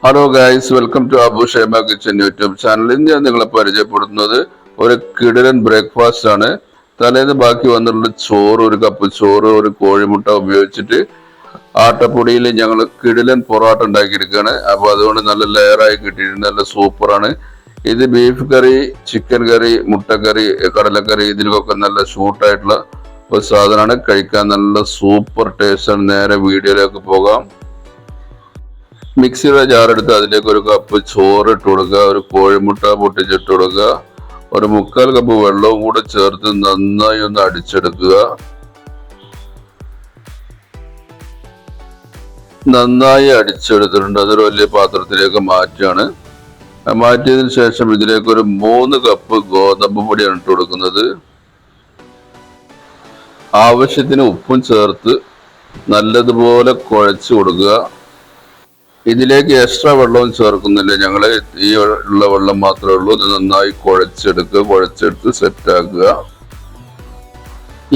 Hello guys, welcome to Abu Shaima kitchen YouTube ചാനലിൽ ഞാൻ നിങ്ങളെ പരിചയപ്പെടുത്തുന്നത് ഒരു കിടിലൻ ബ്രേക്ക്ഫാസ്റ്റ് ആണ്. തലേന്ന് ബാക്കി വന്നിട്ടുള്ള ചോറ്, ഒരു കപ്പ് ചോറ്, ഒരു കോഴിമുട്ട ഉപയോഗിച്ചിട്ട് ആട്ടപ്പൊടിയിൽ ഞങ്ങൾ കിടിലൻ പൊറോട്ട ഉണ്ടാക്കിയിരിക്കുകയാണ്. അപ്പോൾ അതുകൊണ്ട് നല്ല ലെയറായി കിട്ടിയിട്ടുണ്ട്, നല്ല സൂപ്പറാണ്. ഇത് ബീഫ് കറി, ചിക്കൻ കറി, മുട്ടക്കറി, കടലക്കറി ഇതിനൊക്കെ നല്ല ഷൂട്ടായിട്ടുള്ള ഒരു സാധനമാണ്. കഴിക്കാൻ നല്ല സൂപ്പർ ടേസ്റ്റാണ്. നേരെ വീഡിയോയിലേക്ക് പോകാം. മിക്സിയുടെ ജാറെടുത്ത് അതിലേക്ക് ഒരു കപ്പ് ചോറ് ഇട്ട് കൊടുക്കുക, ഒരു കോഴിമുട്ട പൊട്ടിച്ചിട്ട് കൊടുക്കുക, ഒരു 3/4 കപ്പ് വെള്ളവും കൂടെ ചേർത്ത് നന്നായി ഒന്ന് അടിച്ചെടുക്കുക. നന്നായി അടിച്ചെടുത്തിട്ടുണ്ട്. അതൊരു വലിയ പാത്രത്തിലേക്ക് മാറ്റുകയാണ്. മാറ്റിയതിന് ശേഷം ഇതിലേക്ക് ഒരു 3 കപ്പ് ഗോതമ്പ് പൊടിയാണ് ഇട്ട് കൊടുക്കുന്നത്. ആവശ്യത്തിന് ഉപ്പും ചേർത്ത് നല്ലതുപോലെ കുഴച്ച് കൊടുക്കുക. ഇതിലേക്ക് എക്സ്ട്രാ വെള്ളവും ചേർക്കുന്നില്ല, ഞങ്ങൾ ഈ ഉള്ള വെള്ളം മാത്രമേ ഉള്ളൂ. ഇത് നന്നായി കുഴച്ചെടുത്ത് സെറ്റാക്കുക.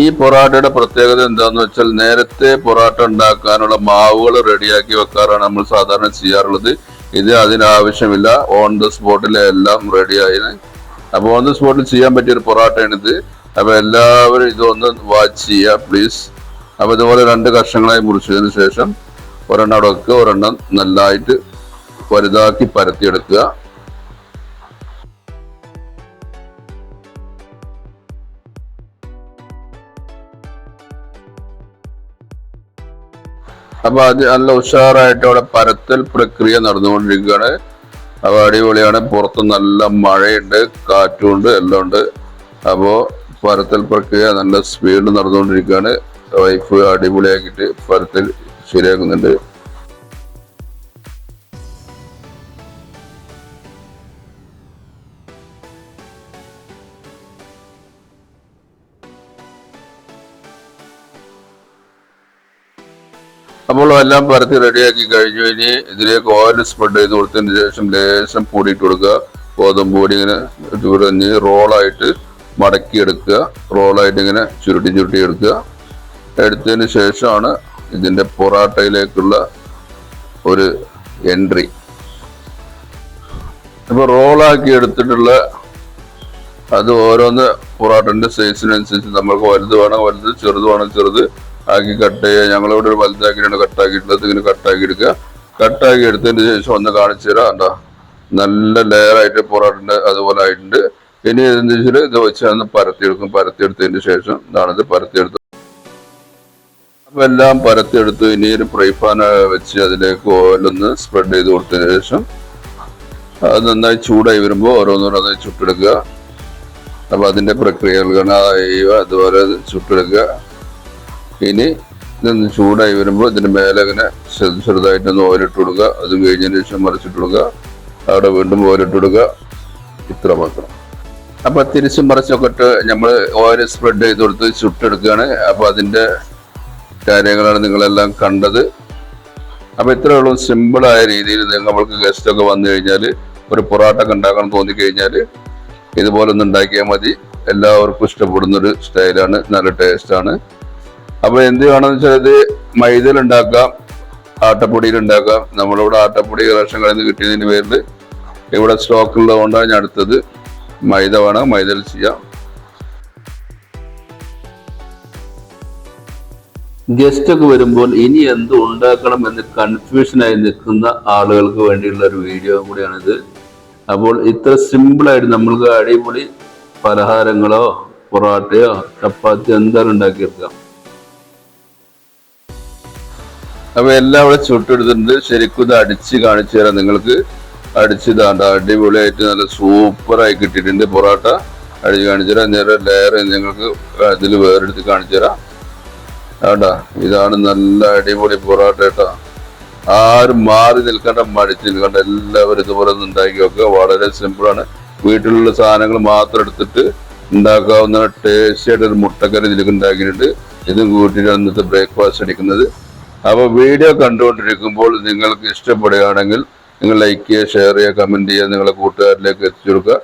ഈ പൊറാട്ടയുടെ പ്രത്യേകത എന്താന്ന് വെച്ചാൽ, നേരത്തെ പൊറാട്ട ഉണ്ടാക്കാനുള്ള മാവുകൾ റെഡിയാക്കി വെക്കാറാണ് നമ്മൾ സാധാരണ ചെയ്യാറുള്ളത്. ഇത് അതിനാവശ്യമില്ല, ഓൺ ദ സ്പോട്ടിൽ എല്ലാം റെഡിയായിന്. അപ്പോൾ ഓൺ ദ സ്പോട്ടിൽ ചെയ്യാൻ പറ്റിയൊരു പൊറാട്ടയാണിത്. അപ്പോൾ എല്ലാവരും ഇതൊന്ന് വാച്ച് ചെയ്യുക പ്ലീസ്. അപ്പോൾ ഇതുപോലെ 2 കഷ്ണങ്ങളായി മുറിച്ചതിന് ശേഷം ഒരെണ്ണം അവിടെ വെക്കുക, ഒരെണ്ണം നല്ലതായിട്ട് വലുതാക്കി പരത്തിയെടുക്കുക. അപ്പൊ അത് നല്ല ഉഷാറായിട്ട് അവിടെ പരത്തൽ പ്രക്രിയ നടന്നുകൊണ്ടിരിക്കുകയാണ്. അപ്പൊ അടിപൊളിയാണ്. പുറത്ത് നല്ല മഴയുണ്ട്, കാറ്റുണ്ട്, എല്ലാം ഉണ്ട്. അപ്പോൾ പരത്തൽ പ്രക്രിയ നല്ല സ്പീഡിൽ നടന്നുകൊണ്ടിരിക്കുകയാണ്. വൈഫ് അടിപൊളിയാക്കിയിട്ട് പരത്തൽ ശരിയാക്കുന്നുണ്ട്. അപ്പോൾ എല്ലാം പരത്തി റെഡിയാക്കി കഴിഞ്ഞു. ഇനി ഇതിലേക്ക് ഓയിൽ സ്പ്രെഡ് ചെയ്ത് കൊടുത്തതിന് ശേഷം ലേശം പൊടിയിട്ട് കൊടുക്കുക. ഗോതമ്പ് പൊടി ഇങ്ങനെ ചുരുങ്ങി റോളായിട്ട് മടക്കി എടുക്കുക. റോളായിട്ട് ഇങ്ങനെ ചുരുട്ടി എടുക്കുക. എടുത്തതിന് ശേഷമാണ് ഇതിന്റെ പൊറാട്ടയിലേക്കുള്ള ഒരു എൻട്രി. ഇപ്പൊ റോളാക്കി എടുത്തിട്ടുള്ള അത് ഓരോന്ന് പൊറാട്ടന്റെ സൈസിനനുസരിച്ച് നമുക്ക് വലുത് വേണം വലുത്, ചെറുത് വേണം ചെറുത് ആക്കി കട്ട് ചെയ്യുക. ഞങ്ങളിവിടെ ഒരു വലുതാക്കിയിട്ടാണ് കട്ടാക്കിയിട്ടുള്ളത്. ഇങ്ങനെ കട്ടാക്കി എടുക്കുക. കട്ടാക്കി എടുത്തതിന് ശേഷം ഒന്ന് കാണിച്ചു തരാം. എന്താ നല്ല ലെയറായിട്ട് പൊറാട്ടന്റെ അതുപോലെ ആയിട്ടുണ്ട്. ഇനി എന്താ വെച്ചാൽ ഇത് വെച്ച് പരത്തിയെടുക്കും. പരത്തിയെടുത്തതിന് ശേഷം ഇതാണിത് പരത്തിയെടുത്തത്. അപ്പൊ എല്ലാം പരത്തിയെടുത്ത് ഇനി ഒരു ഫ്രൈ പാൻ വെച്ച് അതിലേക്ക് ഓയിലൊന്ന് സ്പ്രെഡ് ചെയ്ത് കൊടുത്തതിന് ശേഷം അത് നന്നായി ചൂടായി വരുമ്പോൾ ഓരോന്നോരോന്നായി ചുട്ടെടുക്കുക. അപ്പൊ അതിന്റെ പ്രക്രിയകളാണ് അതുപോലെ ചുട്ടെടുക്കുക. ഇനി ഇതൊന്ന് ചൂടായി വരുമ്പോൾ ഇതിന് മേലെ ഇങ്ങനെ ചെറുതായിട്ടൊന്ന് ഓയിലിട്ട് കൊടുക്കുക. അത് കഴിഞ്ഞതിന് ശേഷം മറിച്ചിട്ട് കൊടുക്കുക. അവിടെ വീണ്ടും ഓയിലിട്ട് കൊടുക്കുക. ഇത്ര മാത്രം. അപ്പൊ തിരിച്ചും മറിച്ചൊക്കെ ഇട്ട് നമ്മൾ ഓയിൽ സ്പ്രെഡ് ചെയ്ത് കൊടുത്ത് ചുട്ടെടുക്കുകയാണ്. അപ്പൊ അതിന്റെ കാര്യങ്ങളാണ് നിങ്ങളെല്ലാം കണ്ടത്. അപ്പൊ ഇത്രയേ ഉള്ളൂ. സിമ്പിളായ രീതിയിൽ നമ്മൾക്ക് ഗസ്റ്റ് ഒക്കെ വന്നു കഴിഞ്ഞാൽ ഒരു പൊറാട്ട ഒക്കെ ഉണ്ടാക്കണം തോന്നിക്കഴിഞ്ഞാൽ ഇതുപോലെ ഒന്ന് ഉണ്ടാക്കിയാൽ മതി. എല്ലാവർക്കും ഇഷ്ടപ്പെടുന്നൊരു സ്റ്റൈലാണ്, നല്ല ടേസ്റ്റാണ്. അപ്പൊ എന്ത് വേണമെന്ന് വെച്ചാൽ ഇത് മൈദയിൽ ഉണ്ടാക്കാം, ആട്ടപ്പൊടിയിൽ ഉണ്ടാക്കാം. നമ്മളിവിടെ ആട്ടപ്പൊടി റേഷൻ കടയിൽ നിന്ന് കിട്ടിയതിന് പേരിൽ ഇവിടെ സ്റ്റോക്ക് ഉള്ളതുകൊണ്ടാണ് ഞാൻ അടുത്തത്. മൈദ വേണം, മൈദയിൽ ചെയ്യാം. ഗസ്റ്റ് ഒക്കെ വരുമ്പോൾ ഇനി എന്ത് ഉണ്ടാക്കണം എന്ന് കൺഫ്യൂഷനായി നിൽക്കുന്ന ആളുകൾക്ക് വേണ്ടിയുള്ള ഒരു വീഡിയോ കൂടിയാണിത്. അപ്പോൾ ഇത്ര സിമ്പിളായിട്ട് നമ്മൾക്ക് അടിപൊളി പലഹാരങ്ങളോ പൊറാട്ടയോ ചപ്പാത്തിയോ എന്തായാലും ഉണ്ടാക്കിയെടുക്കാം. അപ്പൊ എല്ലാം അവിടെ ചുട്ടെടുത്തിട്ടുണ്ട്. ശരിക്കും ഇത് അടിച്ച് കാണിച്ചു തരാം നിങ്ങൾക്ക്. അടിച്ചതാണ്ട അടിപൊളിയായിട്ട് നല്ല സൂപ്പറായി കിട്ടിയിട്ടുണ്ട് പൊറാട്ട. അടിച്ച് കാണിച്ചു തരാം. നേരെ ലെയർ നിങ്ങൾക്ക് ഇതിൽ വേറെടുത്ത് കാണിച്ചു തരാം. ആണ്ടാ, ഇതാണ് നല്ല അടിപൊളി പൊറാട്ട കേട്ടോ. ആരും മാറി നിൽക്കേണ്ട, മടിച്ച് നിൽക്കേണ്ട. എല്ലാവരും ഇതുപോലെ ഒന്ന് ഉണ്ടാക്കി വെക്കുക. വളരെ സിമ്പിളാണ്. വീട്ടിലുള്ള സാധനങ്ങൾ മാത്രം എടുത്തിട്ട് ഉണ്ടാക്കാവുന്ന ടേസ്റ്റി ആയിട്ടൊരു മുട്ടക്കറി ഇതിലേക്ക് ഉണ്ടാക്കിയിട്ടുണ്ട്. ഇതും കൂട്ടിയിട്ടാണ് ഇന്നത്തെ ബ്രേക്ക്ഫാസ്റ്റ് അടിക്കുന്നത്. അപ്പോൾ വീഡിയോ കണ്ടുകൊണ്ടിരിക്കുമ്പോൾ നിങ്ങൾക്ക് ഇഷ്ടപ്പെടുകയാണെങ്കിൽ നിങ്ങൾ ലൈക്ക് ചെയ്യുക, ഷെയർ ചെയ്യുക, കമൻറ്റ് ചെയ്യുക, നിങ്ങളുടെ കൂട്ടുകാരിലേക്ക് എത്തിച്ചു കൊടുക്കുക.